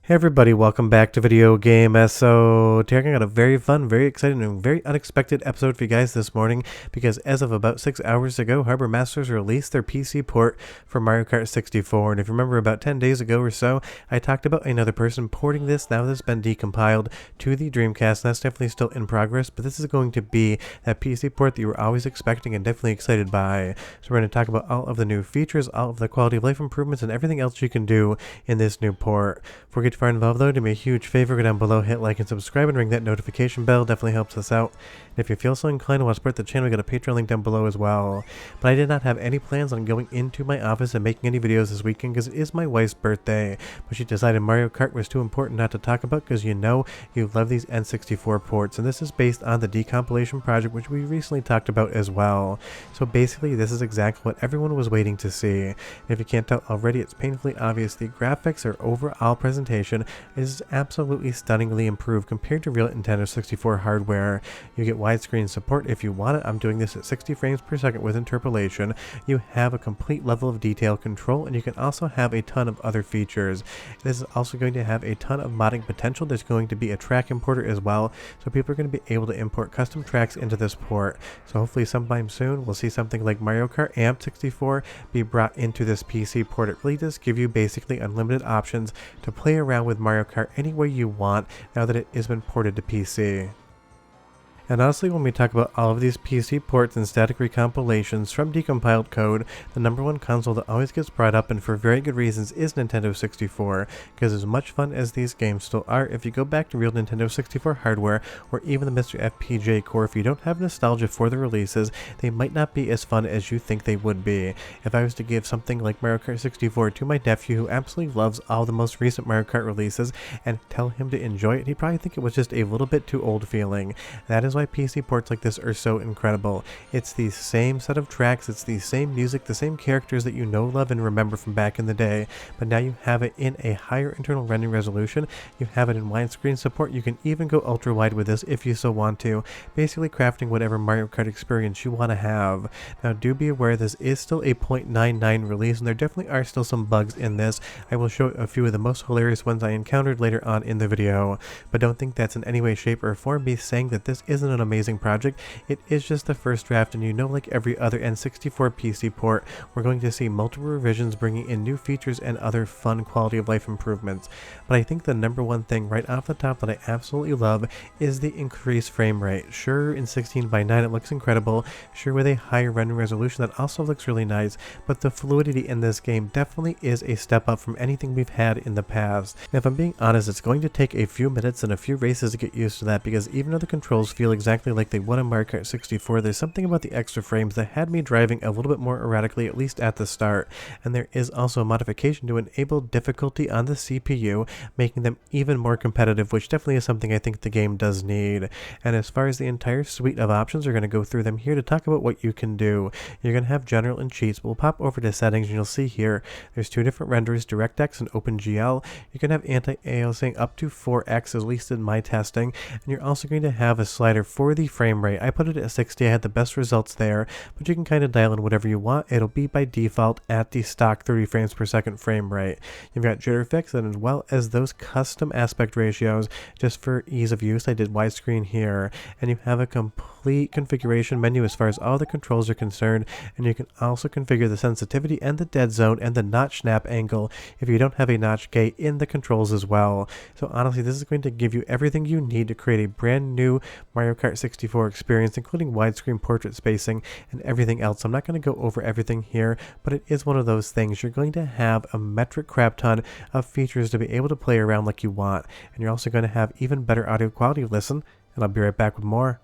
Hey everybody, welcome back to Video Game SO. Today I got a very fun, very exciting, and very unexpected episode for you guys this morning because as of about 6 hours ago, Harbour Masters released their PC port for Mario Kart 64. And if you remember about 10 days ago or so, I talked about another person porting this. Now this has been decompiled to the Dreamcast, and that's definitely still in progress, but this is going to be that PC port that you were always expecting and definitely excited by. So we're going to talk about all of the new features, all of the quality of life improvements, and everything else you can do in this new port. Before we get far involved though, do me a huge favor, go down below, hit like and subscribe and ring that notification bell, definitely helps us out. And if you feel so inclined to want to support the channel, we got a Patreon link down below as well. But I did not have any plans on going into my office and making any videos this weekend because it is my wife's birthday. But she decided Mario Kart was too important not to talk about because you know you love these N64 ports. And this is based on the Decompilation project, which we recently talked about as well. So basically this is exactly what everyone was waiting to see. And if you can't tell already, it's painfully obvious. The graphics or overall presentation is absolutely stunningly improved compared to real Nintendo 64 hardware. You get widescreen support if you want it. I'm doing this at 60 frames per second with interpolation. You have a complete level of detail control, and you can also have a ton of other features. This is also going to have a ton of modding potential. There's going to be a track importer as well, so people are going to be able to import custom tracks into this port. So hopefully sometime soon we'll see something like Mario Kart AMP 64 be brought into this PC port. It really does give you basically unlimited options to play around with Mario Kart any way you want now that it has been ported to PC. And honestly, when we talk about all of these PC ports and static recompilations from decompiled code, the number one console that always gets brought up, and for very good reasons, is Nintendo 64, because as much fun as these games still are, if you go back to real Nintendo 64 hardware, or even the Mr. FPGA core, if you don't have nostalgia for the releases, they might not be as fun as you think they would be. If I was to give something like Mario Kart 64 to my nephew, who absolutely loves all the most recent Mario Kart releases, and tell him to enjoy it, he'd probably think it was just a little bit too old feeling. That is why PC ports like this are so incredible. It's the same set of tracks, it's the same music, the same characters that you know, love, and remember from back in the day, but now you have it in a higher internal rendering resolution, you have it in widescreen support, you can even go ultra wide with this if you so want to, basically crafting whatever Mario Kart experience you want to have. Now do be aware this is still a 0.99 release, and there definitely are still some bugs in this. I will show a few of the most hilarious ones I encountered later on in the video, but don't think that's in any way, shape, or form me saying that this isn't an amazing project. It is just the first draft, and you know, like every other N64 PC port, we're going to see multiple revisions bringing in new features and other fun quality of life improvements. But I think the number one thing right off the top that I absolutely love is the increased frame rate. Sure, in 16:9 it looks incredible, sure with a higher rendering resolution that also looks really nice, but the fluidity in this game definitely is a step up from anything we've had in the past. Now, if I'm being honest, it's going to take a few minutes and a few races to get used to that, because even though the controls feel exactly like they would in Mario Kart 64, there's something about the extra frames that had me driving a little bit more erratically, at least at the start. And there is also a modification to enable difficulty on the CPU, making them even more competitive, which definitely is something I think the game does need. And as far as the entire suite of options, we're going to go through them here to talk about what you can do. You're going to have general and cheats, but we'll pop over to settings and you'll see here there's two different renders, DirectX and OpenGL. You can have anti-aliasing up to 4x, at least in my testing, and you're also going to have a slider for the frame rate. I put it at 60, I had the best results there, but you can kind of dial in whatever you want. It'll be by default at the stock 30 frames per second frame rate. You've got jitter fix, and as well as those custom aspect ratios, just for ease of use I did widescreen here, and you have a complete configuration menu as far as all the controls are concerned, and you can also configure the sensitivity and the dead zone and the notch snap angle if you don't have a notch gate in the controls as well. So honestly, this is going to give you everything you need to create a brand new Mario Kart 64 experience, including widescreen portrait spacing and everything else. I'm not going to go over everything here, but it is one of those things. You're going to have a metric crap ton of features to be able to play around like you want, and you're also going to have even better audio quality. Listen, and I'll be right back with more.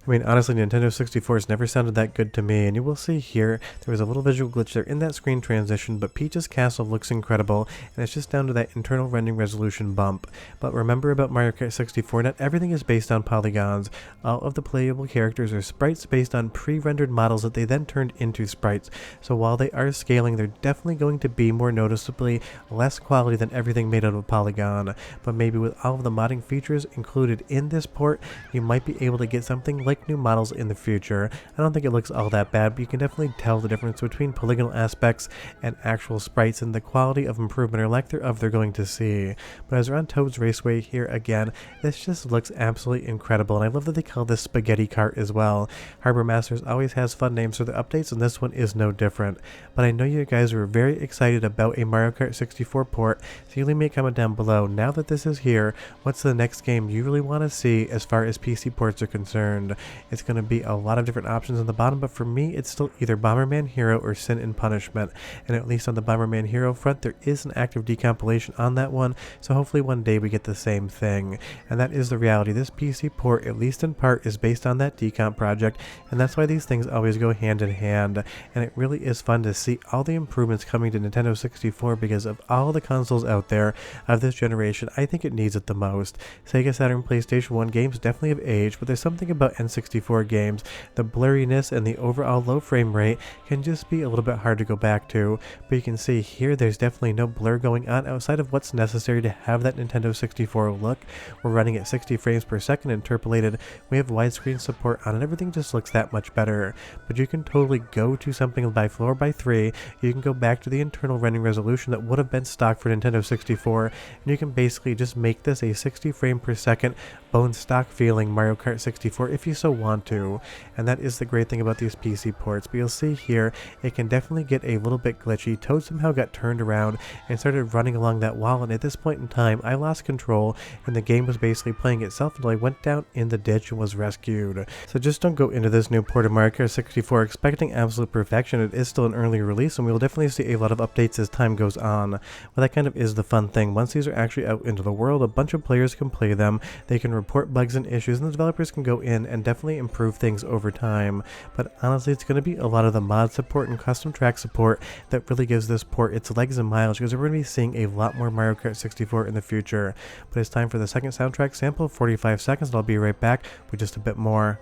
I mean, honestly, Nintendo 64 has never sounded that good to me, and you will see here, there was a little visual glitch there in that screen transition, but Peach's castle looks incredible, and it's just down to that internal rendering resolution bump. But remember about Mario Kart 64, not everything is based on polygons. All of the playable characters are sprites based on pre-rendered models that they then turned into sprites. So while they are scaling, they're definitely going to be more noticeably less quality than everything made out of a polygon. But maybe with all of the modding features included in this port, you might be able to get something like new models in the future. I don't think it looks all that bad, but you can definitely tell the difference between polygonal aspects and actual sprites and the quality of improvement or lack thereof they're going to see. But as we're on Toad's Raceway here again, this just looks absolutely incredible, and I love that they call this Spaghetti Kart as well. Harbour Masters always has fun names for their updates, and this one is no different. But I know you guys were very excited about a Mario Kart 64 port, so you leave me a comment down below. Now that this is here, what's the next game you really want to see as far as PC ports are concerned? It's going to be a lot of different options on the bottom, but for me, it's still either Bomberman Hero or Sin and Punishment. And at least on the Bomberman Hero front, there is an active decompilation on that one, so hopefully one day we get the same thing. And that is the reality. This PC port, at least in part, is based on that decomp project, and that's why these things always go hand in hand. And it really is fun to see all the improvements coming to Nintendo 64, because of all the consoles out there of this generation, I think it needs it the most. Sega Saturn, PlayStation 1 games definitely have aged, but there's something about N64 games, the blurriness and the overall low frame rate can just be a little bit hard to go back to. But you can see here there's definitely no blur going on outside of what's necessary to have that Nintendo 64 look. We're running at 60 frames per second interpolated, we have widescreen support on, and everything just looks that much better. But you can totally go to something by 4x3, you can go back to the internal rendering resolution that would have been stock for Nintendo 64, and you can basically just make this a 60 frame per second bone stock feeling Mario Kart 64 if you so want to. And that is the great thing about these PC ports. But you'll see here, it can definitely get a little bit glitchy. Toad somehow got turned around and started running along that wall, and at this point in time, I lost control, and the game was basically playing itself until I went down in the ditch and was rescued. So just don't go into this new port of Mario Kart 64 expecting absolute perfection. It is still an early release, and we will definitely see a lot of updates as time goes on. Well, that kind of is the fun thing. Once these are actually out into the world, a bunch of players can play them, they can report bugs and issues, and the developers can go in and definitely improve things over time. But honestly, it's going to be a lot of the mod support and custom track support that really gives this port its legs and miles, because we're going to be seeing a lot more Mario Kart 64 in the future. But it's time for the second soundtrack sample, 45 seconds, and I'll be right back with just a bit more.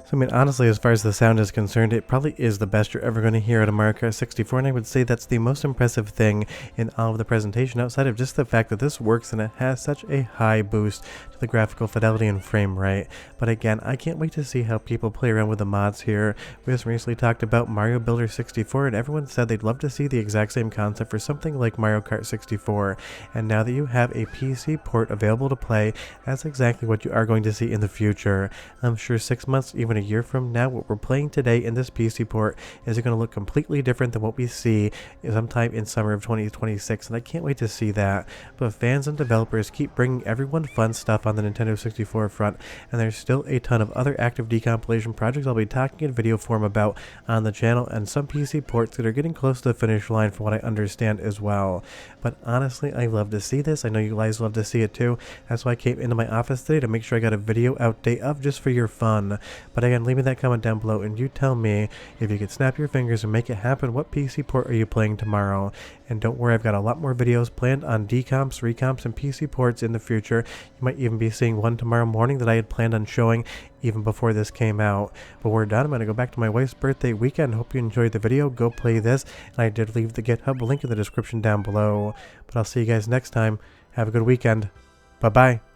I mean, honestly, as far as the sound is concerned, it probably is the best you're ever going to hear out of Mario Kart 64, and I would say that's the most impressive thing in all of the presentation, outside of just the fact that this works and it has such a high boost to the graphical fidelity and frame rate. But again, I can't wait to see how people play around with the mods here. We just recently talked about Mario Builder 64, and everyone said they'd love to see the exact same concept for something like Mario Kart 64, and now that you have a PC port available to play, that's exactly what you are going to see in the future. I'm sure 6 months, even a year from now, what we're playing today in this PC port is going to look completely different than what we see sometime in summer of 2026, and I can't wait to see that. But fans and developers keep bringing everyone fun stuff on the Nintendo 64 front, and there's still a ton of other active decompilation projects I'll be talking in video form about on the channel, and some PC ports that are getting close to the finish line from what I understand as well. But honestly, I love to see this. I know you guys love to see it too. That's why I came into my office today to make sure I got a video out day of just for your fun. But again, leave me that comment down below and you tell me, if you could snap your fingers and make it happen, what PC port are you playing tomorrow? And don't worry, I've got a lot more videos planned on decomps, recomps, and PC ports in the future. You might even be seeing one tomorrow morning that I had planned on showing even before this came out. But we're done. I'm going to go back to my wife's birthday weekend. Hope you enjoyed the video. Go play this. And I did leave the GitHub link in the description down below. But I'll see you guys next time. Have a good weekend. Bye-bye.